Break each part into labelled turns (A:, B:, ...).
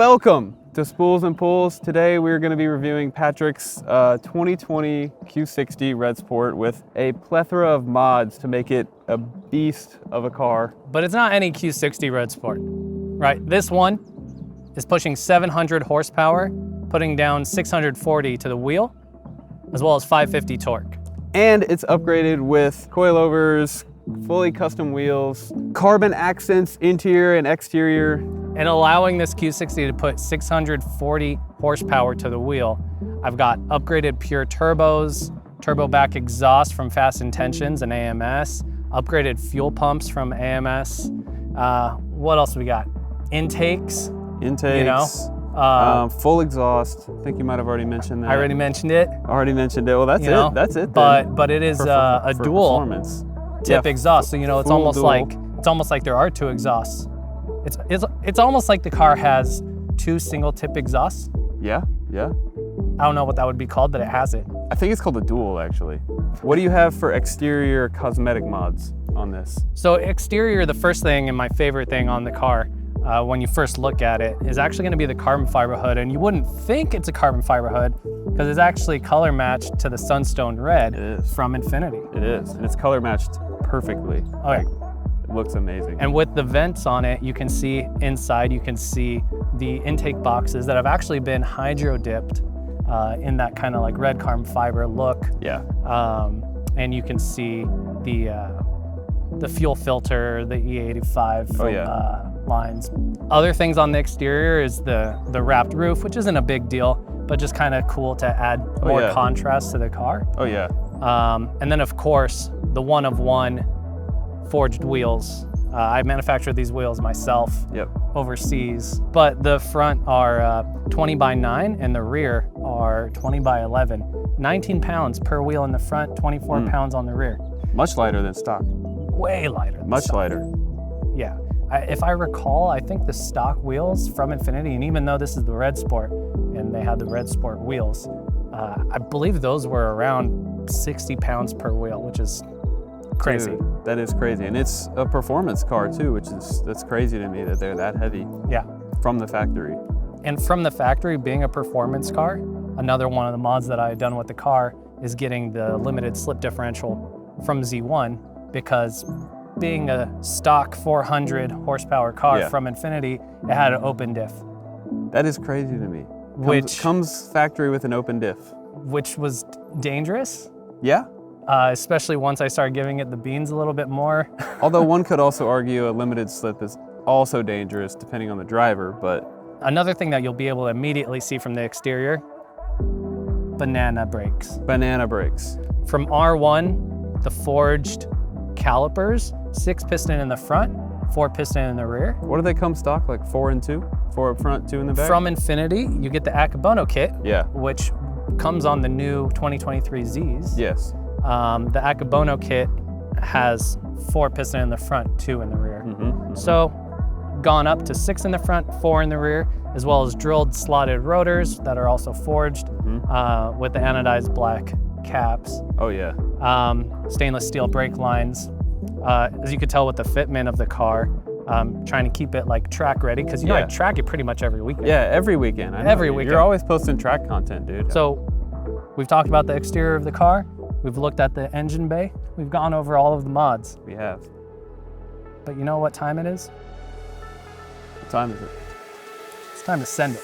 A: Welcome to Spools and Pulls. Today we're going to be reviewing Patrick's 2020 Q60 Red Sport with a plethora of mods to make it a beast of a car.
B: But it's not any Q60 Red Sport, right? This one is pushing 700 horsepower, putting down 640 to the wheel, as well as 550 torque.
A: And it's upgraded with coilovers, fully custom wheels, carbon accents, interior and exterior.
B: And allowing this Q60 to put 640 horsepower to the wheel. I've got upgraded pure turbos, turbo back exhaust from Fast Intentions and AMS, upgraded fuel pumps from AMS. What else we got? Intakes. You know,
A: full exhaust. I think you might have already mentioned that.
B: I already mentioned it.
A: Well, that's it. That's it.
B: But it is a dual tip exhaust. So it's almost like there are two exhausts. It's almost like the car has two single tip exhausts.
A: Yeah.
B: I don't know what that would be called, but it has it.
A: I think it's called a dual, actually. What do you have for exterior cosmetic mods on this?
B: So exterior, the first thing and my favorite thing on the car, when you first look at it, is actually going to be the carbon fiber hood. And you wouldn't think it's a carbon fiber hood because it's actually color matched to the Sunstone Red from Infiniti.
A: It is, and it's color matched perfectly.
B: Oh yeah.
A: It looks amazing.
B: And with the vents on it, you can see inside, you can see the intake boxes that have actually been hydro dipped in that kind of like red carbon fiber look.
A: Yeah.
B: And you can see the fuel filter, the E85 lines. Other things on the exterior is the wrapped roof, which isn't a big deal, but just kind of cool to add more contrast to the car.
A: Oh yeah.
B: And then of course, the one-of-one forged wheels. I manufactured these wheels myself overseas, but the front are 20 by 9 and the rear are 20 by 11. 19 pounds per wheel in the front, 24 pounds on the rear.
A: Much lighter than stock.
B: Way lighter than
A: Much
B: stock.
A: lighter.
B: Yeah. If I recall, I think the stock wheels from Infiniti, and even though this is the Red Sport and they had the Red Sport wheels, I believe those were around 60 pounds per wheel, which is crazy.
A: Dude, that is crazy. And it's a performance car too, that's crazy to me that they're that heavy.
B: Yeah.
A: From the factory.
B: And from the factory, being a performance car, another one of the mods that I had done with the car is getting the limited slip differential from Z1, because being a stock 400 horsepower car from Infiniti, it had an open diff.
A: That is crazy to me.
B: Which
A: comes factory with an open diff.
B: Which was dangerous.
A: Yeah.
B: Especially once I started giving it the beans a little bit more.
A: Although one could also argue a limited slip is also dangerous depending on the driver, but.
B: Another thing that you'll be able to immediately see from the exterior, banana brakes.
A: Banana brakes.
B: From R1, the forged calipers, 6 piston in the front, 4 piston in the rear.
A: What do they come stock, like 4 and 2? 4 up front, 2 in the back?
B: From Infiniti, you get the Akabono kit, which comes on the new 2023 Zs.
A: Yes.
B: The Akabono kit has 4 piston in the front, 2 in the rear. So gone up to 6 in the front, 4 in the rear, as well as drilled slotted rotors that are also forged with the anodized black caps.
A: Oh yeah.
B: Stainless steel brake lines. As you could tell with the fitment of the car, trying to keep it like track ready, because I track it pretty much every weekend.
A: Yeah, every weekend.
B: Every weekend.
A: You're always posting track content, dude.
B: So we've talked about the exterior of the car. We've looked at the engine bay. We've gone over all of the mods.
A: We have.
B: But you know what time it is?
A: What time is it?
B: It's time to send it.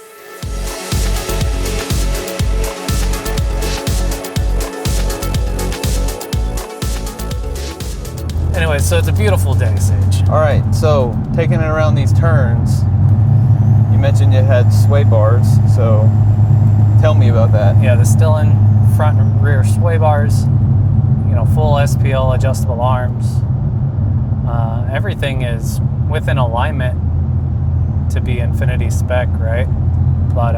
B: Anyway, so it's a beautiful day, Sage.
A: All right, so taking it around these turns, you mentioned you had sway bars, so tell me about that.
B: Yeah, the Stillen front and rear sway bars, full SPL adjustable arms. Everything is within alignment to be Infiniti spec, right? But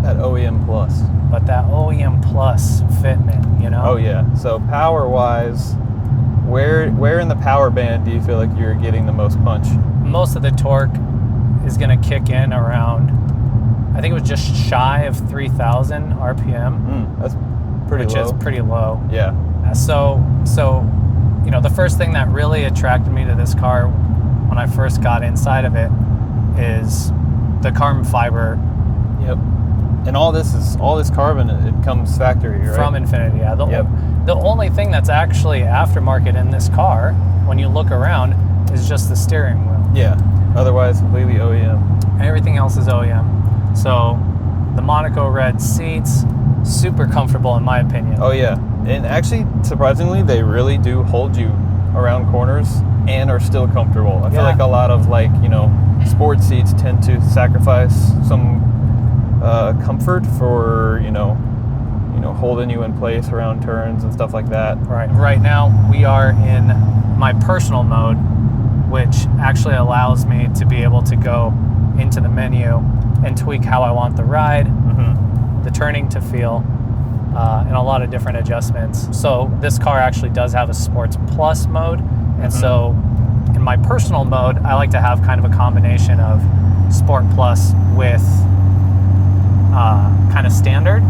A: that OEM plus.
B: But that OEM plus fitment,
A: Oh yeah. So power-wise, where in the power band do you feel like you're getting the most punch?
B: Most of the torque is going to kick in around, I think it was just shy of 3,000 RPM.
A: That's pretty low.
B: Which is pretty low.
A: Yeah.
B: So the first thing that really attracted me to this car when I first got inside of it is the carbon fiber.
A: Yep. And all this carbon, it comes factory, right?
B: From Infiniti, yeah.
A: Yep.
B: The only thing that's actually aftermarket in this car, when you look around, is just the steering wheel.
A: Yeah. Otherwise, completely OEM.
B: Everything else is OEM. So the Monaco red seats, super comfortable in my opinion.
A: Oh yeah. And actually, surprisingly, they really do hold you around corners and are still comfortable. I feel like a lot of sports seats tend to sacrifice some comfort for holding you in place around turns and stuff like that.
B: Right. Right now we are in my personal mode, which actually allows me to be able to go into the menu and tweak how I want the ride, the turning to feel, and a lot of different adjustments. So this car actually does have a Sports Plus mode, and so in my personal mode, I like to have kind of a combination of Sport Plus with kind of standard,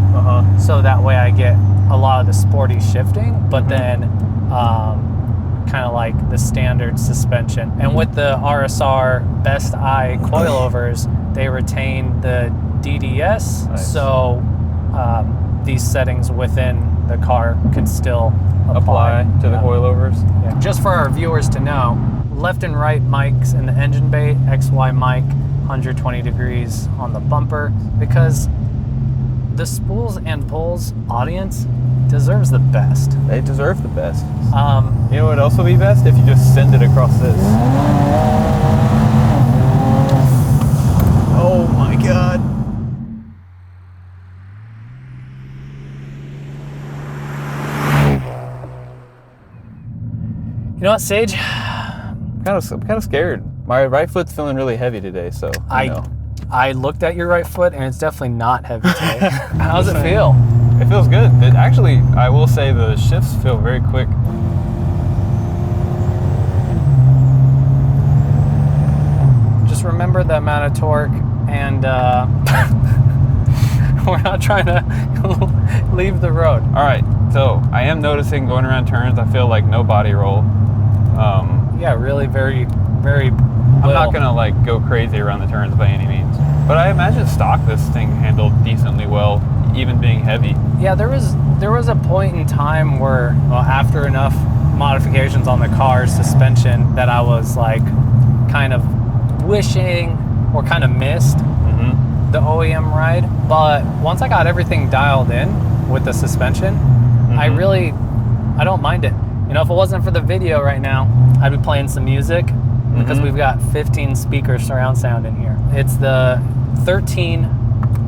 B: so that way I get a lot of the sporty shifting, but then kind of like the standard suspension. And with the RSR Best Eye coilovers, they retain the DDS, so these settings within the car could still apply
A: to the coilovers.
B: Yeah. Just for our viewers to know, left and right mics in the engine bay, XY mic, 120 degrees on the bumper, because the Spools and Pulls audience deserves the best.
A: They deserve the best. You know what else would be best? If you just send it across this. Oh my God.
B: You know what, Sage?
A: I'm kind of scared. My right foot's feeling really heavy today, so
B: I looked at your right foot and it's definitely not heavy today. How does it feel?
A: It feels good. Actually, I will say the shifts feel very quick.
B: Just remember the amount of torque, and we're not trying to leave the road.
A: All right, so I am noticing going around turns, I feel like no body roll.
B: Yeah, really very, very
A: I'm not gonna go crazy around the turns by any means, but I imagine stock this thing handled decently well, even being heavy.
B: Yeah, there was a point in time where, after enough modifications on the car's suspension, that I was kind of wishing or kind of missed the OEM ride. But once I got everything dialed in with the suspension, I don't mind it. If it wasn't for the video right now, I'd be playing some music, because we've got 15 speakers surround sound in here. It's the 13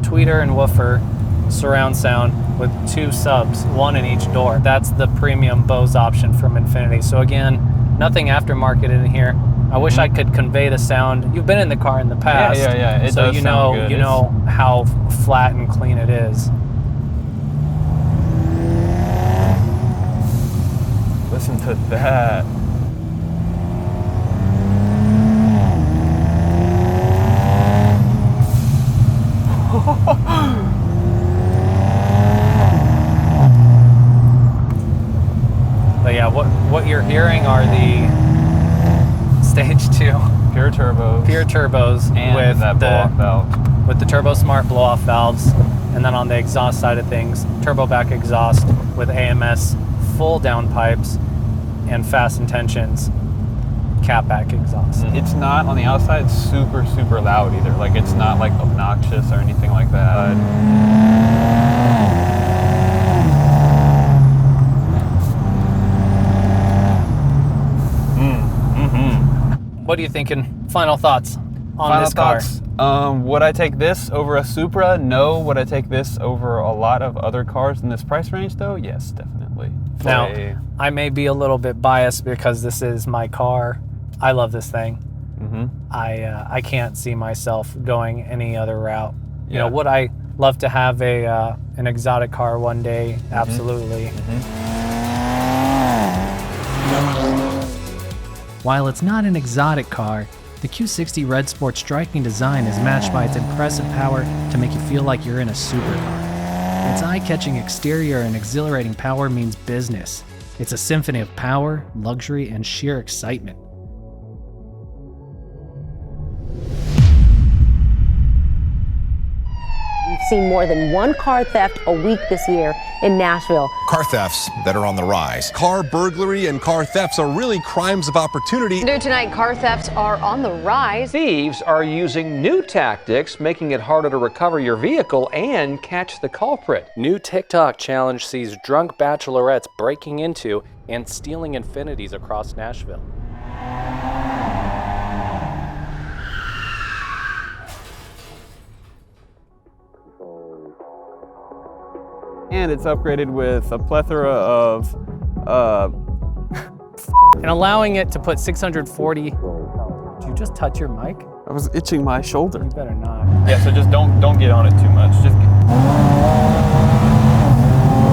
B: tweeter and woofer surround sound with 2 subs, 1 in each door. That's the premium Bose option from Infiniti. So again, nothing aftermarket in here. I wish I could convey the sound. You've been in the car in the past,
A: yeah. It
B: so
A: does sound good.
B: You know how flat and clean it is.
A: Listen to that.
B: But yeah, what you're hearing are the Stage 2
A: pure turbos
B: and
A: with that blow-off valve.
B: With the Turbo Smart blow-off valves, and then on the exhaust side of things, turbo back exhaust with AMS full downpipes and fast intentions catback exhaust.
A: It's not on the outside super loud either. It's not obnoxious or anything like that.
B: What are you thinking? Final thoughts on this car?
A: Would I take this over a Supra? No. Would I take this over a lot of other cars in this price range though? Yes, definitely.
B: Now, I may be a little bit biased because this is my car. I love this thing. I can't see myself going any other route. You know, would I love to have an exotic car one day? Absolutely. While it's not an exotic car, the Q60 Red Sport's striking design is matched by its impressive power to make you feel like you're in a supercar. Its eye-catching exterior and exhilarating power means business. It's a symphony of power, luxury, and sheer excitement.
C: seen more than one car theft a week this year in Nashville.
D: Car thefts that are on the rise. Car burglary and car thefts are really crimes of opportunity.
E: New tonight, car thefts are on the rise.
F: Thieves are using new tactics, making it harder to recover your vehicle and catch the culprit.
B: New TikTok challenge sees drunk bachelorettes breaking into and stealing Infinitis across Nashville.
A: And it's upgraded with a plethora of
B: And allowing it to put 640. Did you just touch your mic?
A: I was itching my shoulder.
B: You better not.
A: Yeah, so just don't get on it too much. Just